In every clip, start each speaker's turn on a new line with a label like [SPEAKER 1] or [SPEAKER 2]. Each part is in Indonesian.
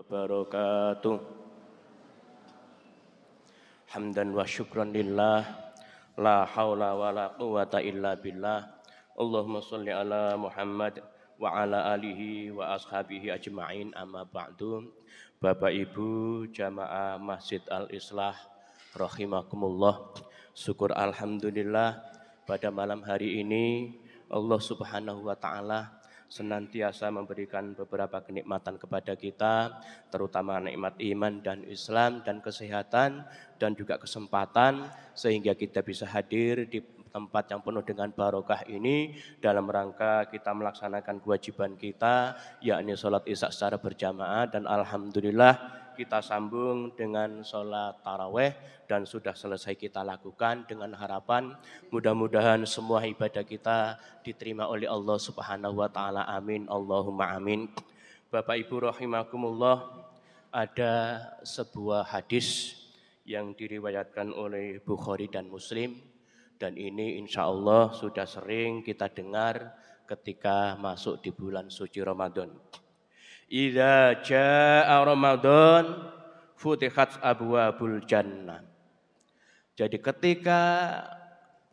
[SPEAKER 1] wabarakatuh. Hamdan wa syukran lillah, la haula wa la quwata illa billah. Allahumma sholli ala Muhammad wa ala alihi wa ashabihi ajma'in, amma ba'du. Bapak Ibu jamaah Masjid Al-Islah rahimakumullah. Syukur alhamdulillah pada malam hari ini Allah Subhanahu wa taala senantiasa memberikan beberapa kenikmatan kepada kita, terutama nikmat iman dan Islam dan kesehatan dan juga kesempatan, sehingga kita bisa hadir di tempat yang penuh dengan barokah ini dalam rangka kita melaksanakan kewajiban kita, yakni sholat isya secara berjamaah. Dan alhamdulillah kita sambung dengan sholat taraweh dan sudah selesai kita lakukan, dengan harapan mudah-mudahan semua ibadah kita diterima oleh Allah Subhanahu wa taala. Amin Allahumma amin. Bapak Ibu rahimakumullah, ada sebuah hadis yang diriwayatkan oleh Bukhari dan Muslim, dan ini insya Allah sudah sering kita dengar ketika masuk di bulan suci Ramadan. Idza jaa Ramadan futihat abwabul jannah. Jadi ketika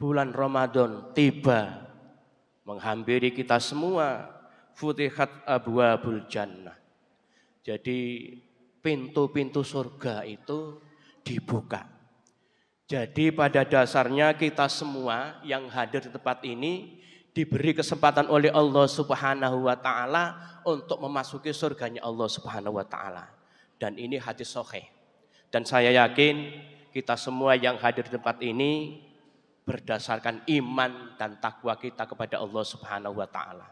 [SPEAKER 1] bulan Ramadan tiba menghampiri kita semua, futihat abwabul jannah. Jadi pintu-pintu surga itu dibuka. Jadi pada dasarnya kita semua yang hadir di tempat ini diberi kesempatan oleh Allah Subhanahu wa taala untuk memasuki surganya Allah Subhanahu wa taala. Dan ini hadis sahih. Dan saya yakin kita semua yang hadir di tempat ini berdasarkan iman dan takwa kita kepada Allah Subhanahu wa taala.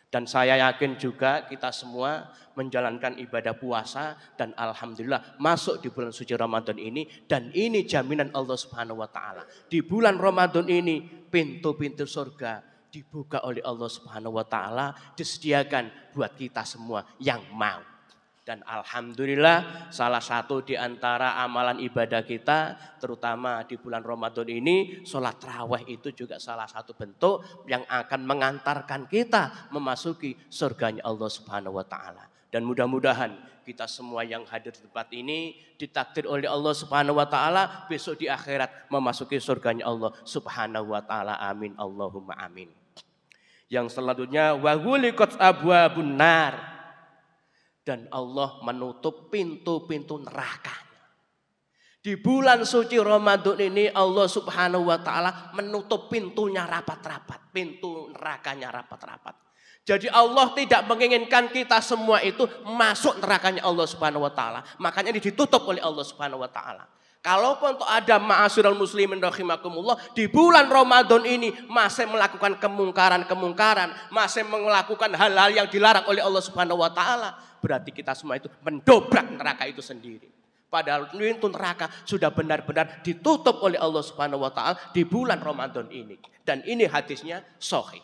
[SPEAKER 1] Dan saya yakin juga kita semua menjalankan ibadah puasa dan alhamdulillah masuk di bulan suci Ramadan ini, dan ini jaminan Allah Subhanahu wa taala. Di bulan Ramadan ini pintu-pintu surga dibuka oleh Allah Subhanahu wa taala, disediakan buat kita semua yang mau. Dan alhamdulillah salah satu di antara amalan ibadah kita terutama di bulan Ramadan ini, sholat tarawih itu juga salah satu bentuk yang akan mengantarkan kita memasuki surganya Allah Subhanahu wa taala. Dan mudah-mudahan kita semua yang hadir di tempat ini ditakdir oleh Allah Subhanahu wa taala besok di akhirat memasuki surganya Allah Subhanahu wa taala. Amin Allahumma amin. Yang selanjutnya wa ghuliqat abwabun nar, dan Allah menutup pintu-pintu nerakanya. Di bulan suci Ramadan ini Allah Subhanahu wa taala menutup pintunya rapat-rapat, pintu nerakanya rapat-rapat. Jadi Allah tidak menginginkan kita semua itu masuk nerakanya Allah Subhanahu wa taala. Makanya ini ditutup oleh Allah Subhanahu wa taala. Kalaupun ada ma'asyiral muslimin rahimakumullah, di bulan Ramadan ini masih melakukan kemungkaran-kemungkaran, masih melakukan hal-hal yang dilarang oleh Allah Subhanahu wa taala, berarti kita semua itu mendobrak neraka itu sendiri. Padahal pintu neraka sudah benar-benar ditutup oleh Allah Subhanahu wa taala di bulan Ramadan ini. Dan ini hadisnya sahih.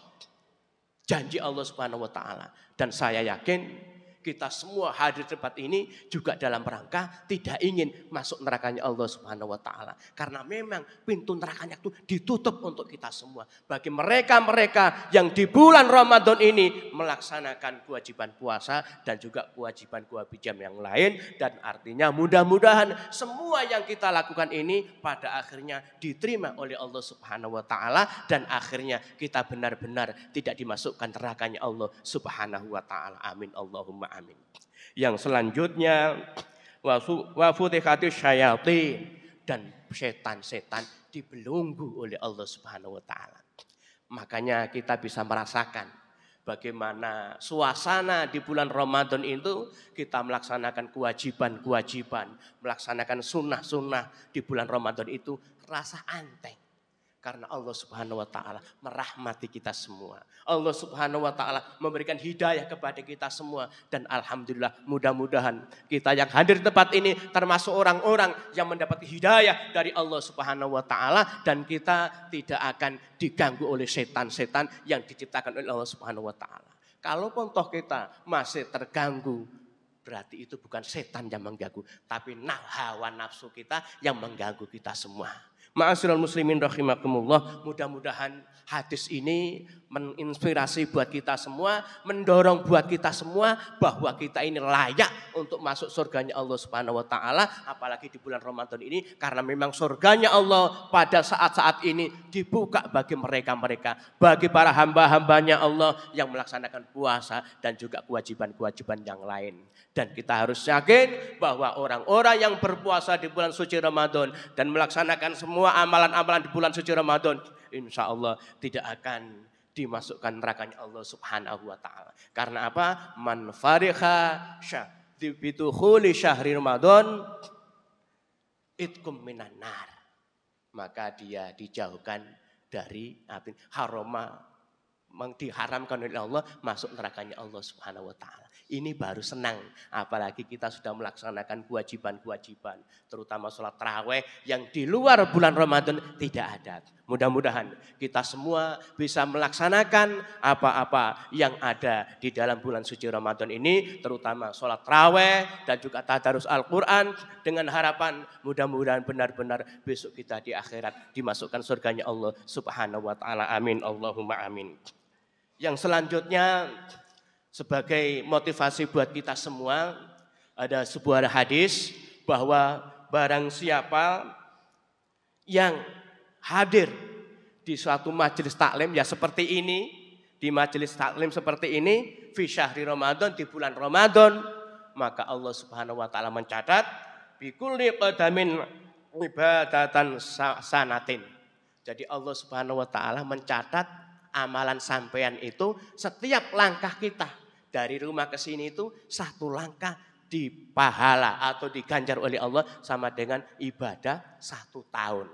[SPEAKER 1] Janji Allah Subhanahu wa taala. Dan saya yakin kita semua hadir di tempat ini juga dalam rangka tidak ingin masuk nerakanya Allah Subhanahu wa taala. Karena memang pintu nerakanya itu ditutup untuk kita semua. Bagi mereka-mereka yang di bulan Ramadan ini melaksanakan kewajiban puasa dan juga kewajiban yang lain. Dan artinya mudah-mudahan semua yang kita lakukan ini pada akhirnya diterima oleh Allah Subhanahu wa taala. Dan akhirnya kita benar-benar tidak dimasukkan nerakanya Allah Subhanahu wa taala. Amin Allahumma amin. Yang selanjutnya wa futihatish syayatin, dan setan-setan dibelenggu oleh Allah Subhanahu wa taala. Makanya kita bisa merasakan bagaimana suasana di bulan Ramadan itu kita melaksanakan kewajiban-kewajiban, melaksanakan sunnah-sunnah di bulan Ramadan itu rasa anteng. Karena Allah Subhanahu wa taala merahmati kita semua. Allah Subhanahu wa taala memberikan hidayah kepada kita semua. Dan alhamdulillah mudah-mudahan kita yang hadir di tempat ini termasuk orang-orang yang mendapat hidayah dari Allah Subhanahu wa taala. Dan kita tidak akan diganggu oleh setan-setan yang diciptakan oleh Allah Subhanahu wa taala. Kalaupun toh kita masih terganggu, berarti itu bukan setan yang mengganggu, tapi hawa nafsu kita yang mengganggu kita semua. Ma'asyiral muslimin rahimakumullah, mudah-mudahan hadis ini menginspirasi buat kita semua, mendorong buat kita semua bahwa kita ini layak untuk masuk surganya Allah Subhanahu wa taala, apalagi di bulan Ramadan ini, karena memang surganya Allah pada saat-saat ini dibuka bagi mereka-mereka, bagi para hamba-hambanya Allah yang melaksanakan puasa dan juga kewajiban-kewajiban yang lain. Dan kita harus yakin bahwa orang-orang yang berpuasa di bulan suci Ramadan dan melaksanakan semua amalan-amalan di bulan suci Ramadan, insya Allah tidak akan dimasukkan nerakanya Allah Subhanahu wa taala. Karena apa? Man fariha bidukhuli syahri Ramadan itkum minan nar. Maka dia dijauhkan dari api haroma, diharamkan oleh Allah masuk nerakanya Allah Subhanahu wa taala. Ini baru senang, apalagi kita sudah melaksanakan kewajiban-kewajiban, terutama sholat tarawih yang di luar bulan Ramadan tidak ada. Mudah-mudahan kita semua bisa melaksanakan apa-apa yang ada di dalam bulan suci Ramadan ini, terutama sholat tarawih dan juga tadarus Al-Quran, dengan harapan mudah-mudahan benar-benar besok kita di akhirat dimasukkan surganya Allah Subhanahu wa taala. Amin, Allahumma amin. Yang selanjutnya sebagai motivasi buat kita semua, ada sebuah hadis bahwa barang siapa yang hadir di suatu majelis taklim ya seperti ini, di majelis taklim seperti ini, fi syahri Ramadan, di bulan Ramadan, maka Allah Subhanahu wa taala mencatat bi kulli qadamin ibadatan sanatin. Jadi Allah Subhanahu wa taala mencatat amalan sampean itu, setiap langkah kita dari rumah ke sini itu satu langkah dipahala atau diganjar oleh Allah sama dengan ibadah 1 tahun.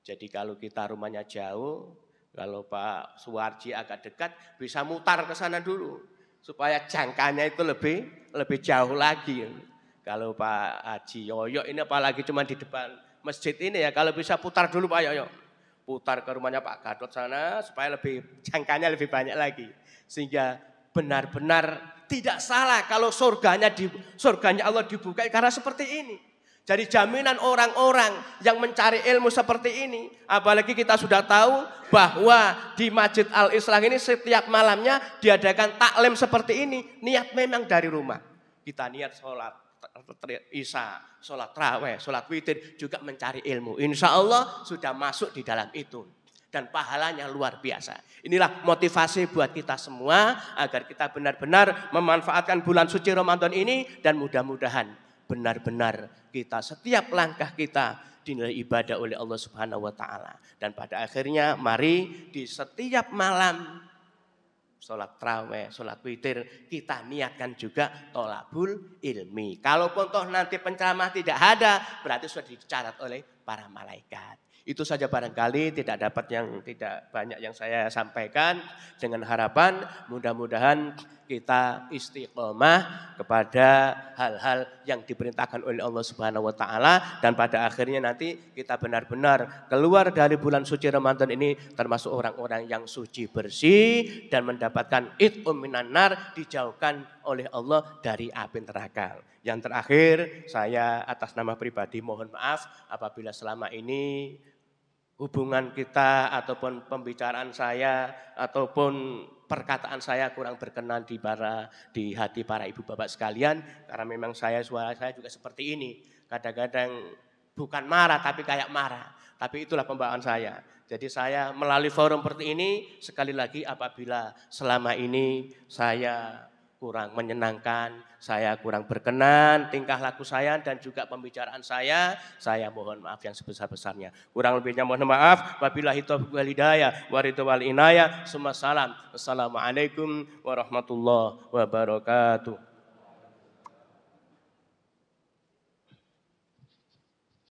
[SPEAKER 1] Jadi kalau kita rumahnya jauh, kalau Pak Suwarji agak dekat, bisa mutar ke sana dulu supaya jangkanya itu lebih jauh lagi. Kalau Pak Haji Yoyo ini apalagi cuma di depan masjid ini ya, kalau bisa putar dulu Pak Yoyo. Putar ke rumahnya Pak Gadot sana supaya jangkanya lebih banyak lagi. Sehingga benar-benar tidak salah kalau surganya Allah dibuka karena seperti ini. Jadi jaminan orang-orang yang mencari ilmu seperti ini, apalagi kita sudah tahu bahwa di Masjid Al-Islah ini setiap malamnya diadakan taklim seperti ini, niat memang dari rumah. Kita niat sholat Isya, sholat tarawih, sholat witir, juga mencari ilmu. Insya Allah sudah masuk di dalam itu. Dan pahalanya luar biasa. Inilah motivasi buat kita semua agar kita benar-benar memanfaatkan bulan suci Ramadan ini. Dan mudah-mudahan benar-benar kita setiap langkah kita dinilai ibadah oleh Allah Subhanahu wa taala. Dan pada akhirnya mari di setiap malam sholat tarawih, sholat witir, kita niatkan juga tolabul ilmi. Kalaupun toh nanti penceramah tidak ada, berarti sudah dicatat oleh para malaikat. Itu saja barangkali tidak banyak yang saya sampaikan, dengan harapan mudah-mudahan kita istiqomah kepada hal-hal yang diperintahkan oleh Allah Subhanahu wa taala, dan pada akhirnya nanti kita benar-benar keluar dari bulan suci Ramadan ini termasuk orang-orang yang suci bersih dan mendapatkan itqum minan nar, dijauhkan oleh Allah dari api neraka. Yang terakhir, saya atas nama pribadi mohon maaf apabila selama ini hubungan kita ataupun pembicaraan saya ataupun perkataan saya kurang berkenan di hati para ibu bapak sekalian, karena memang suara saya juga seperti ini. Kadang-kadang bukan marah tapi kayak marah. Tapi itulah pembawaan saya. Jadi saya melalui forum seperti ini, sekali lagi apabila selama ini saya kurang menyenangkan, saya kurang berkenan tingkah laku saya dan juga pembicaraan saya mohon maaf yang sebesar-besarnya. Kurang lebihnya mohon maaf. Wabillahi taufiq wal hidayah, waridho wal inayah. Assalamualaikum warahmatullahi wabarakatuh.